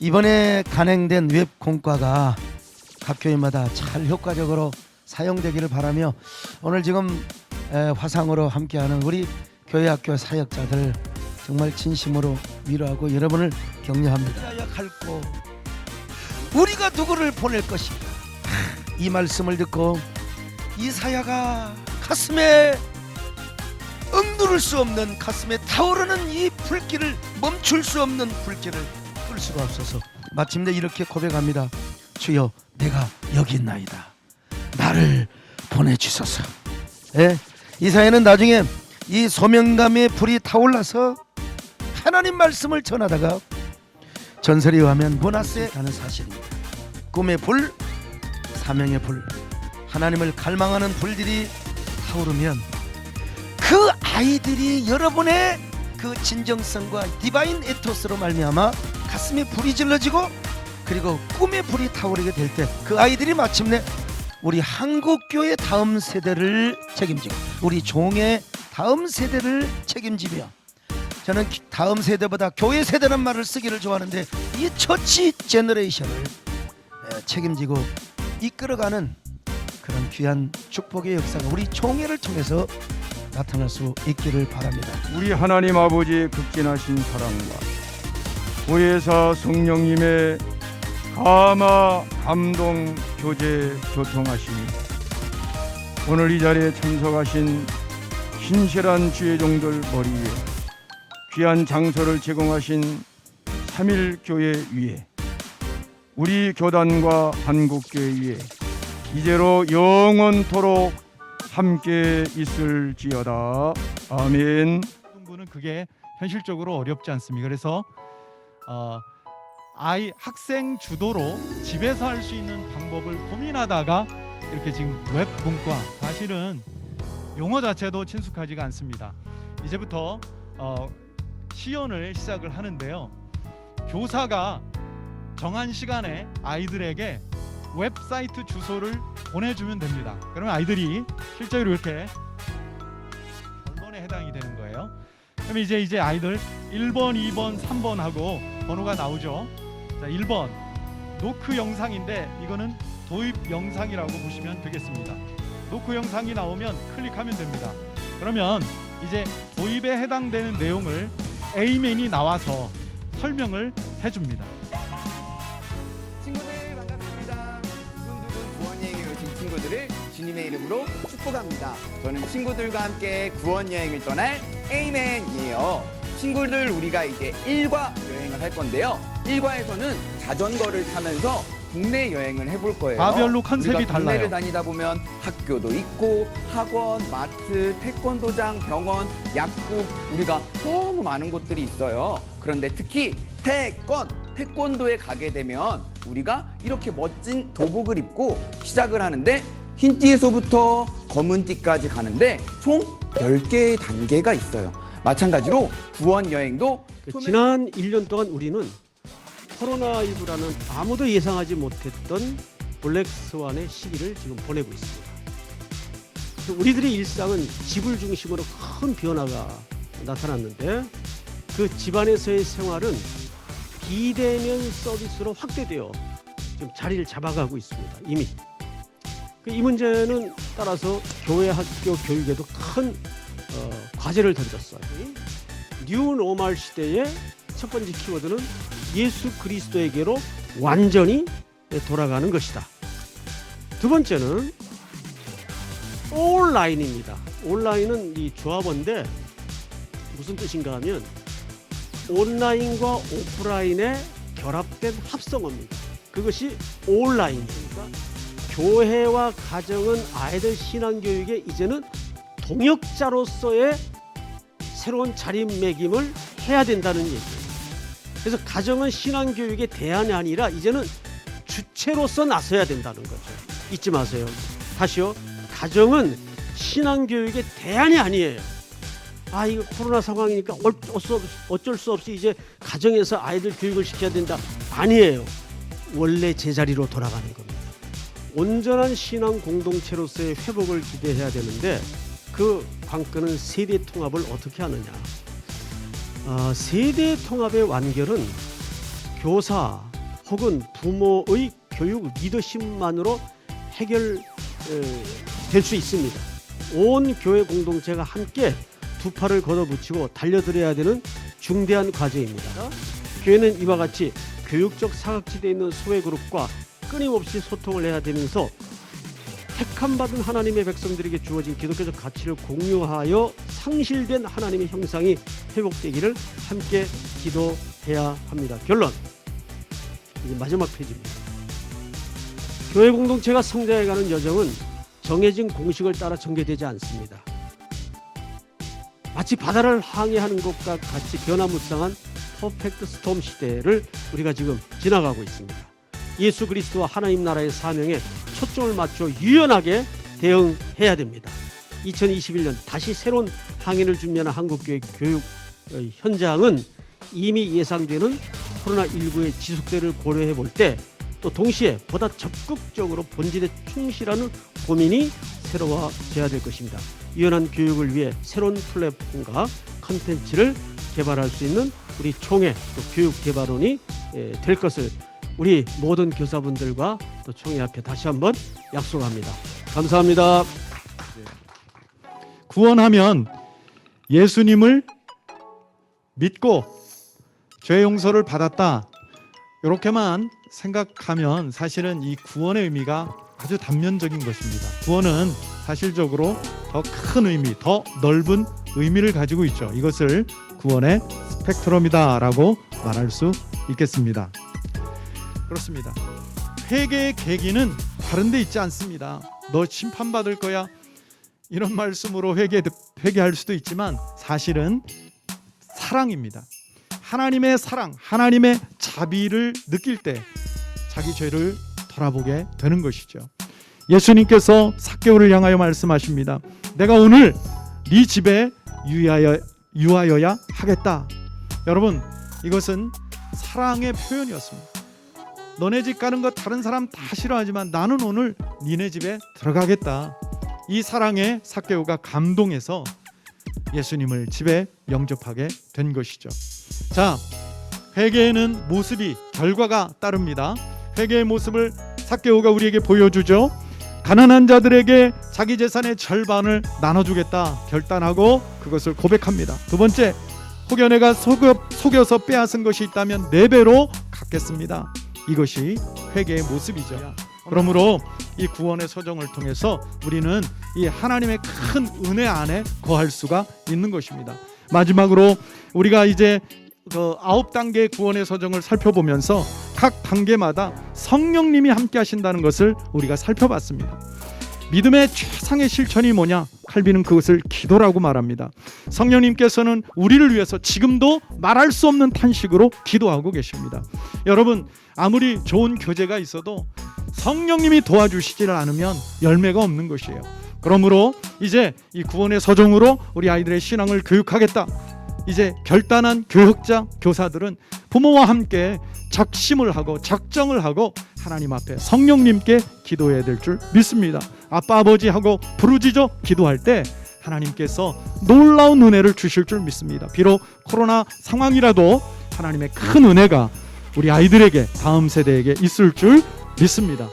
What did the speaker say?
이번에 간행된 웹 공과가 각 교회마다 잘 효과적으로 사용되기를 바라며 오늘 지금 화상으로 함께하는 우리 교회 학교 사역자들 정말 진심으로 위로하고 여러분을 격려합니다. 약할고 우리가 누구를 보낼 것인가? 이 말씀을 듣고 이사야가 가슴에 억누를 수 없는, 가슴에 타오르는 이 불길을 멈출 수 없는 불길을 끌 수가 없어서 마침내 이렇게 고백합니다. 주여, 내가 여기 있나이다. 나를 보내주소서. 이사야는 나중에 이 소명감의 불이 타올라서 하나님 말씀을 전하다가 전설에 의하면 문하세에 가는 사실입니다. 꿈의 불, 사명의 불, 하나님을 갈망하는 불들이 타오르면 그 아이들이 여러분의 그 진정성과 디바인 에토스로 말미암아 가슴에 불이 질러지고 그리고 꿈의 불이 타오르게 될 때 그 아이들이 마침내 우리 한국교회 다음 세대를 책임지고 우리 종의 다음 세대를 책임지며, 저는 다음 세대보다 교회 세대란 말을 쓰기를 좋아하는데 이 처치 제너레이션을 책임지고 이끌어가는 그런 귀한 축복의 역사가 우리 종회를 통해서 나타날 수 있기를 바랍니다. 우리 하나님 아버지의 극진하신 사랑과 보혜사 성령님의 감화 감동 교제 교통하심이 오늘 이 자리에 참석하신 신실한 주의 종들 머리 위에 귀한 장소를 제공하신 삼일교회 위에 우리 교단과 한국교회 위에 이제로 영원토록 함께 있을지어다. 아멘. 분은 그게 현실적으로 어렵지 않습니다. 그래서 학생 주도로 집에서 할 수 있는 방법을 고민하다가 이렇게 지금 웹 문과, 사실은 용어 자체도 친숙하지가 않습니다. 이제부터 시연을 시작을 하는데요. 교사가 정한 시간에 아이들에게 웹사이트 주소를 보내주면 됩니다. 그러면 아이들이 실제로 이렇게 결론에 해당이 되는 거예요. 그러면 이제 아이들 1번, 2번, 3번 하고 번호가 나오죠. 자, 1번 노크 영상인데 이거는 도입 영상이라고 보시면 되겠습니다. 노크 영상이 나오면 클릭하면 됩니다. 그러면 이제 도입에 해당되는 내용을 A맨이 나와서 설명을 해줍니다. 친구들 반갑습니다. 두근두근 구원여행에 오신 친구들을 주님의 이름으로 축복합니다. 저는 친구들과 함께 구원여행을 떠날 에이맨이에요. 친구들, 우리가 이제 1과 여행을 할 건데요. 1과에서는 자전거를 타면서 국내 여행을 해볼 거예요. 과별로 컨셉이 우리가 달라요. 국내를 다니다 보면 학교도 있고 학원, 마트, 태권도장, 병원, 약국, 우리가 너무 많은 곳들이 있어요. 그런데 특히 태권도에 가게 되면 우리가 이렇게 멋진 도복을 입고 시작을 하는데 흰띠에서부터 검은띠까지 가는데 총 10개의 단계가 있어요. 마찬가지로 구원 여행도 지난 1년 동안 우리는 코로나19라는 아무도 예상하지 못했던 블랙스완의 시기를 지금 보내고 있습니다. 우리들의 일상은 집을 중심으로 큰 변화가 나타났는데 그 집안에서의 생활은 비대면 서비스로 확대되어 지금 자리를 잡아가고 있습니다. 이미 이 문제는 따라서 교회 학교 교육에도 큰 과제를 던졌어요. 뉴 노멀 시대의 첫 번째 키워드는 예수 그리스도에게로 완전히 돌아가는 것이다. 두 번째는 온라인입니다. 온라인은 이 조합어인데 무슨 뜻인가 하면 온라인과 오프라인의 결합된 합성어입니다. 그것이 온라인이니까 교회와 가정은 아이들 신앙교육에 이제는 동역자로서의 새로운 자리매김을 해야 된다는 얘기예요. 그래서 가정은 신앙교육의 대안이 아니라 이제는 주체로서 나서야 된다는 거죠. 잊지 마세요. 다시요. 가정은 신앙교육의 대안이 아니에요. 이거 코로나 상황이니까 어쩔 수 없이 이제 가정에서 아이들 교육을 시켜야 된다. 아니에요. 원래 제자리로 돌아가는 겁니다. 온전한 신앙 공동체로서의 회복을 기대해야 되는데 그 관건은 세대 통합을 어떻게 하느냐. 세대 통합의 완결은 교사 혹은 부모의 교육 리더십만으로 해결될 수 있습니다. 온 교회 공동체가 함께 두 팔을 걷어붙이고 달려들어야 되는 중대한 과제입니다. 교회는 이와 같이 교육적 사각지대에 있는 소외그룹과 끊임없이 소통을 해야 되면서 택함받은 하나님의 백성들에게 주어진 기독교적 가치를 공유하여 상실된 하나님의 형상이 회복되기를 함께 기도해야 합니다. 결론, 이제 마지막 페이지입니다. 교회 공동체가 성장해가는 여정은 정해진 공식을 따라 전개되지 않습니다. 마치 바다를 항해하는 것과 같이 변화무쌍한 퍼펙트 스톰 시대를 우리가 지금 지나가고 있습니다. 예수 그리스도와 하나님 나라의 사명에 초점을 맞춰 유연하게 대응해야 됩니다. 2021년 다시 새로운 항해를 준비하는 한국교회 교육 현장은 이미 예상되는 코로나19의 지속세를 고려해 볼 때 또 동시에 보다 적극적으로 본질에 충실하는 고민이 새로워져야 될 것입니다. 유연한 교육을 위해 새로운 플랫폼과 컨텐츠를 개발할 수 있는 우리 총회 또 교육개발원이 될 것을 우리 모든 교사분들과 또 총회 앞에 다시 한번 약속합니다. 감사합니다. 구원하면 예수님을 믿고 죄 용서를 받았다, 이렇게만 생각하면 사실은 이 구원의 의미가 아주 단면적인 것입니다. 구원은 사실적으로 더 큰 의미, 더 넓은 의미를 가지고 있죠. 이것을 구원의 스펙트럼이다라고 말할 수 있겠습니다. 그렇습니다. 회개의 계기는 다른 데 있지 않습니다. 너 심판받을 거야, 이런 말씀으로 회개할 수도 있지만 사실은 사랑입니다. 하나님의 사랑, 하나님의 자비를 느낄 때 자기 죄를 돌아보게 되는 것이죠. 예수님께서 삭개오를 향하여 말씀하십니다. 내가 오늘 네 집에 유하여야 하겠다. 여러분, 이것은 사랑의 표현이었습니다. 너네 집 가는 거 다른 사람 다 싫어하지만 나는 오늘 니네 집에 들어가겠다. 이 사랑에 삭개오가 감동해서 예수님을 집에 영접하게 된 것이죠. 자, 회개에는 모습이, 결과가 따릅니다. 회개의 모습을 삭개오가 우리에게 보여주죠. 가난한 자들에게 자기 재산의 절반을 나눠주겠다 결단하고 그것을 고백합니다. 두 번째, 혹여 내가 속여서 빼앗은 것이 있다면 4배로 갚겠습니다. 이것이 회개의 모습이죠. 그러므로 이 구원의 소정을 통해서 우리는 이 하나님의 큰 은혜 안에 거할 수가 있는 것입니다. 마지막으로 우리가 이제 그 9단계의 구원의 소정을 살펴보면서 각 단계마다 성령님이 함께 하신다는 것을 우리가 살펴봤습니다. 믿음의 최상의 실천이 뭐냐? 칼빈은 그것을 기도라고 말합니다. 성령님께서는 우리를 위해서 지금도 말할 수 없는 탄식으로 기도하고 계십니다. 여러분, 아무리 좋은 교재가 있어도 성령님이 도와주시지를 않으면 열매가 없는 것이에요. 그러므로 이제 이 구원의 소정으로 우리 아이들의 신앙을 교육하겠다, 이제 결단한 교육자, 교사들은 부모와 함께 작심을 하고 작정을 하고 하나님 앞에 성령님께 기도해야 될 줄 믿습니다. 아빠 아버지하고 부르짖어 기도할 때 하나님께서 놀라운 은혜를 주실 줄 믿습니다. 비록 코로나 상황이라도 하나님의 큰 은혜가 우리 아이들에게, 다음 세대에게 있을 줄 믿습니다.